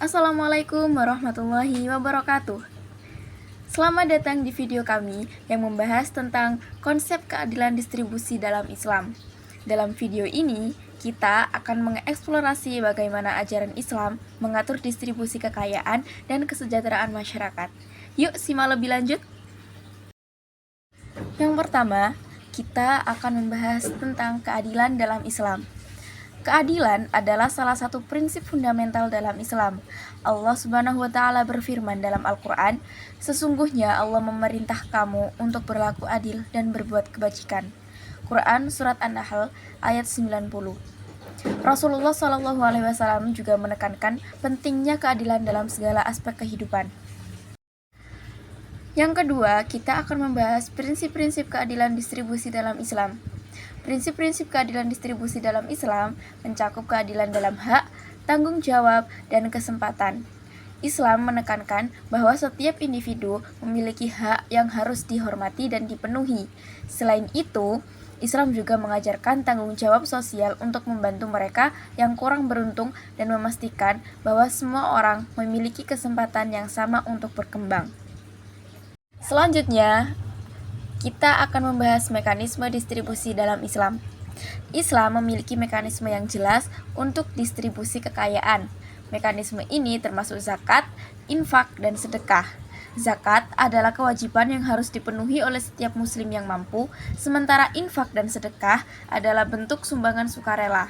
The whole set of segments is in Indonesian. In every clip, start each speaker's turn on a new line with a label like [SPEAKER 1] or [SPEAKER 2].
[SPEAKER 1] Assalamualaikum warahmatullahi wabarakatuh. Selamat datang di video kami yang membahas tentang konsep keadilan distribusi dalam Islam. Dalam video ini, kita akan mengeksplorasi bagaimana ajaran Islam mengatur distribusi kekayaan dan kesejahteraan masyarakat. Yuk simak lebih lanjut. Yang pertama, kita akan membahas tentang keadilan dalam Islam. Keadilan adalah salah satu prinsip fundamental dalam Islam. Allah Subhanahu wa Ta'ala berfirman dalam Al-Quran, "Sesungguhnya Allah memerintah kamu untuk berlaku adil dan berbuat kebajikan." Quran Surat An-Nahl ayat 90. Rasulullah SAW juga menekankan pentingnya keadilan dalam segala aspek kehidupan. Yang kedua, kita akan membahas prinsip-prinsip keadilan distribusi dalam Islam. Prinsip-prinsip keadilan distribusi dalam Islam mencakup keadilan dalam hak, tanggung jawab, dan kesempatan. Islam menekankan bahwa setiap individu memiliki hak yang harus dihormati dan dipenuhi. Selain itu, Islam juga mengajarkan tanggung jawab sosial untuk membantu mereka yang kurang beruntung dan memastikan bahwa semua orang memiliki kesempatan yang sama untuk berkembang. Selanjutnya, kita akan membahas mekanisme distribusi dalam Islam. Islam memiliki mekanisme yang jelas untuk distribusi kekayaan. Mekanisme ini termasuk zakat, infak, dan sedekah. Zakat adalah kewajiban yang harus dipenuhi oleh setiap muslim yang mampu, sementara infak dan sedekah adalah bentuk sumbangan sukarela.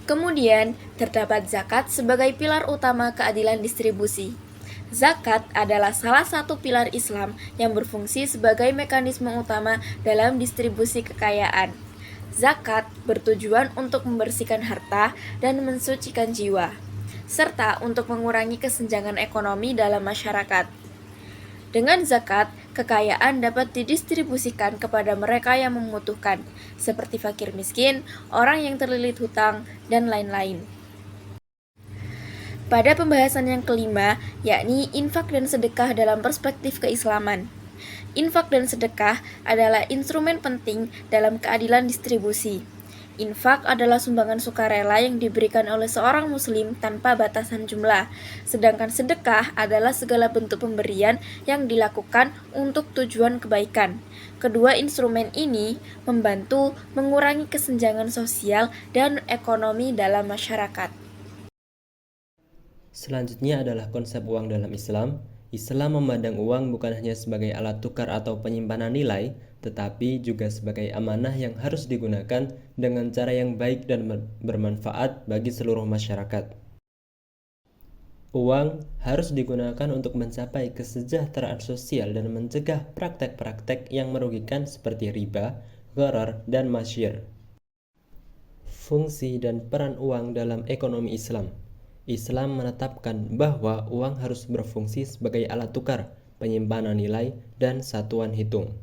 [SPEAKER 1] Kemudian, terdapat zakat sebagai pilar utama keadilan distribusi. Zakat adalah salah satu pilar Islam yang berfungsi sebagai mekanisme utama dalam distribusi kekayaan. Zakat bertujuan untuk membersihkan harta dan mensucikan jiwa, serta untuk mengurangi kesenjangan ekonomi dalam masyarakat. Dengan zakat, kekayaan dapat didistribusikan kepada mereka yang membutuhkan, seperti fakir miskin, orang yang terlilit hutang, dan lain-lain. Pada pembahasan yang kelima, yakni infak dan sedekah dalam perspektif keislaman. Infak dan sedekah adalah instrumen penting dalam keadilan distribusi. Infak adalah sumbangan sukarela yang diberikan oleh seorang muslim tanpa batasan jumlah, sedangkan sedekah adalah segala bentuk pemberian yang dilakukan untuk tujuan kebaikan. Kedua instrumen ini membantu mengurangi kesenjangan sosial dan ekonomi dalam masyarakat.
[SPEAKER 2] Selanjutnya adalah konsep uang dalam Islam. Islam memandang uang bukan hanya sebagai alat tukar atau penyimpanan nilai, tetapi juga sebagai amanah yang harus digunakan dengan cara yang baik dan bermanfaat bagi seluruh masyarakat. Uang harus digunakan untuk mencapai kesejahteraan sosial dan mencegah praktek-praktek yang merugikan seperti riba, gharar, dan masyir. Fungsi dan peran uang dalam ekonomi Islam. Islam menetapkan bahwa uang harus berfungsi sebagai alat tukar, penyimpanan nilai, dan satuan hitung.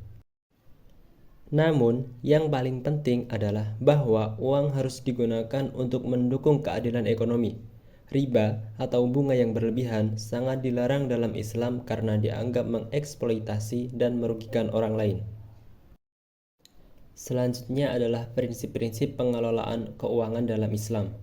[SPEAKER 2] Namun, yang paling penting adalah bahwa uang harus digunakan untuk mendukung keadilan ekonomi. Riba atau bunga yang berlebihan sangat dilarang dalam Islam karena dianggap mengeksploitasi dan merugikan orang lain. Selanjutnya adalah prinsip-prinsip pengelolaan keuangan dalam Islam.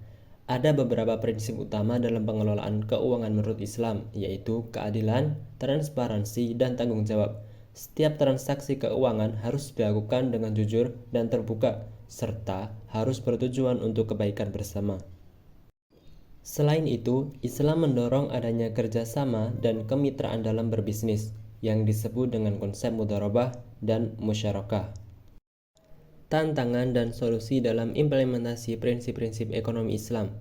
[SPEAKER 2] Ada beberapa prinsip utama dalam pengelolaan keuangan menurut Islam, yaitu keadilan, transparansi, dan tanggung jawab. Setiap transaksi keuangan harus dilakukan dengan jujur dan terbuka, serta harus bertujuan untuk kebaikan bersama. Selain itu, Islam mendorong adanya kerjasama dan kemitraan dalam berbisnis, yang disebut dengan konsep mudharabah dan musyarakah. Tantangan dan solusi dalam implementasi prinsip-prinsip ekonomi Islam.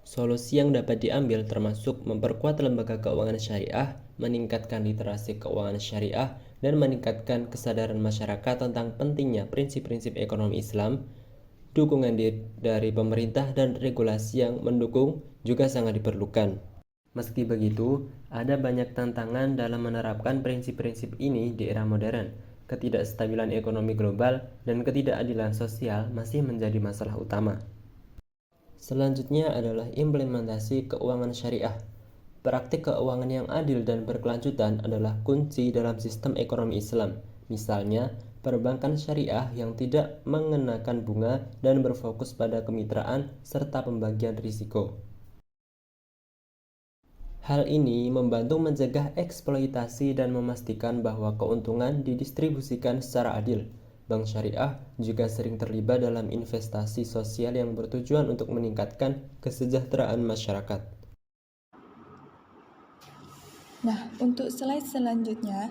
[SPEAKER 2] Solusi yang dapat diambil termasuk memperkuat lembaga keuangan syariah, meningkatkan literasi keuangan syariah, dan meningkatkan kesadaran masyarakat tentang pentingnya prinsip-prinsip ekonomi Islam. Dukungan dari pemerintah dan regulasi yang mendukung juga sangat diperlukan. Meski begitu, ada banyak tantangan dalam menerapkan prinsip-prinsip ini di era modern. Ketidakstabilan ekonomi global dan ketidakadilan sosial masih menjadi masalah utama. Selanjutnya adalah implementasi keuangan syariah. Praktik keuangan yang adil dan berkelanjutan adalah kunci dalam sistem ekonomi Islam. Misalnya, perbankan syariah yang tidak mengenakan bunga dan berfokus pada kemitraan serta pembagian risiko. Hal ini membantu mencegah eksploitasi dan memastikan bahwa keuntungan didistribusikan secara adil. Bank syariah juga sering terlibat dalam investasi sosial yang bertujuan untuk meningkatkan kesejahteraan masyarakat.
[SPEAKER 3] Nah, untuk slide selanjutnya,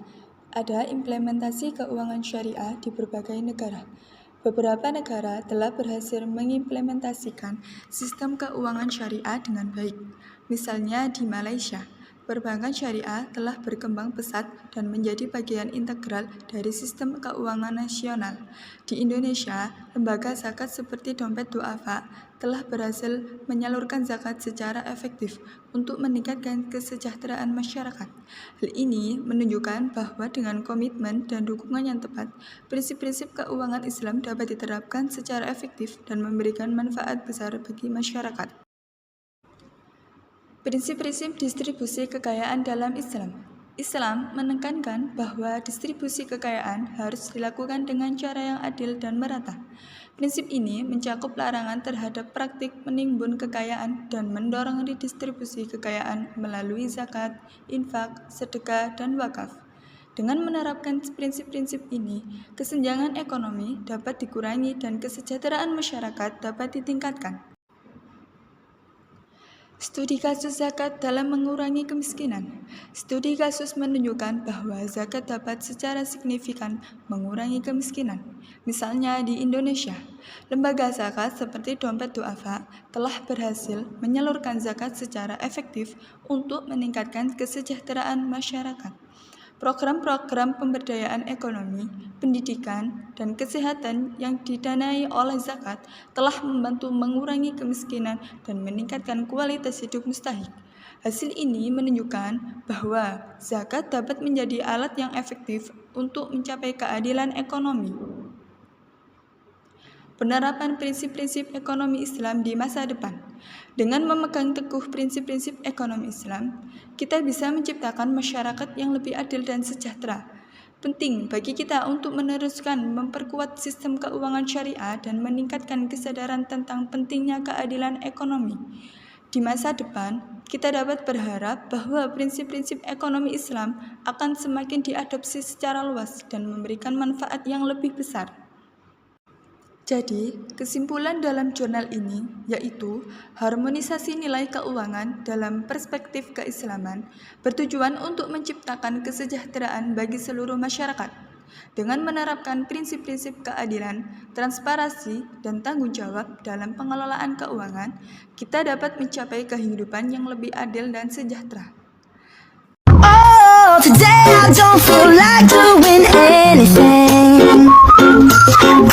[SPEAKER 3] ada implementasi keuangan syariah di berbagai negara. Beberapa negara telah berhasil mengimplementasikan sistem keuangan syariah dengan baik. Misalnya di Malaysia, perbankan syariah telah berkembang pesat dan menjadi bagian integral dari sistem keuangan nasional. Di Indonesia, lembaga zakat seperti Dompet Duafa telah berhasil menyalurkan zakat secara efektif untuk meningkatkan kesejahteraan masyarakat. Hal ini menunjukkan bahwa dengan komitmen dan dukungan yang tepat, prinsip-prinsip keuangan Islam dapat diterapkan secara efektif dan memberikan manfaat besar bagi masyarakat. Prinsip-prinsip distribusi kekayaan dalam Islam. Islam menekankan bahwa distribusi kekayaan harus dilakukan dengan cara yang adil dan merata. Prinsip ini mencakup larangan terhadap praktik menimbun kekayaan dan mendorong redistribusi kekayaan melalui zakat, infak, sedekah, dan wakaf. Dengan menerapkan prinsip-prinsip ini, kesenjangan ekonomi dapat dikurangi dan kesejahteraan masyarakat dapat ditingkatkan. Studi kasus zakat dalam mengurangi kemiskinan. Studi kasus menunjukkan bahwa zakat dapat secara signifikan mengurangi kemiskinan. Misalnya di Indonesia, lembaga zakat seperti Dompet Duafa telah berhasil menyalurkan zakat secara efektif untuk meningkatkan kesejahteraan masyarakat. Program-program pemberdayaan ekonomi, pendidikan, dan kesehatan yang didanai oleh zakat telah membantu mengurangi kemiskinan dan meningkatkan kualitas hidup mustahik. Hasil ini menunjukkan bahwa zakat dapat menjadi alat yang efektif untuk mencapai keadilan ekonomi. Penerapan prinsip-prinsip ekonomi Islam di masa depan. Dengan memegang teguh prinsip-prinsip ekonomi Islam, kita bisa menciptakan masyarakat yang lebih adil dan sejahtera. Penting bagi kita untuk meneruskan memperkuat sistem keuangan syariah dan meningkatkan kesadaran tentang pentingnya keadilan ekonomi. Di masa depan, kita dapat berharap bahwa prinsip-prinsip ekonomi Islam akan semakin diadopsi secara luas dan memberikan manfaat yang lebih besar. Jadi, kesimpulan dalam jurnal ini yaitu harmonisasi nilai keuangan dalam perspektif keislaman bertujuan untuk menciptakan kesejahteraan bagi seluruh masyarakat. Dengan menerapkan prinsip-prinsip keadilan, transparansi, dan tanggung jawab dalam pengelolaan keuangan, kita dapat mencapai kehidupan yang lebih adil dan sejahtera.
[SPEAKER 4] Oh, today I don't feel like doing anything.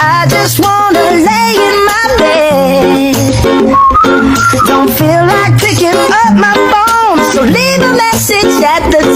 [SPEAKER 4] I just wanna lay in my bed. Don't feel like picking up my phone, so leave a message at the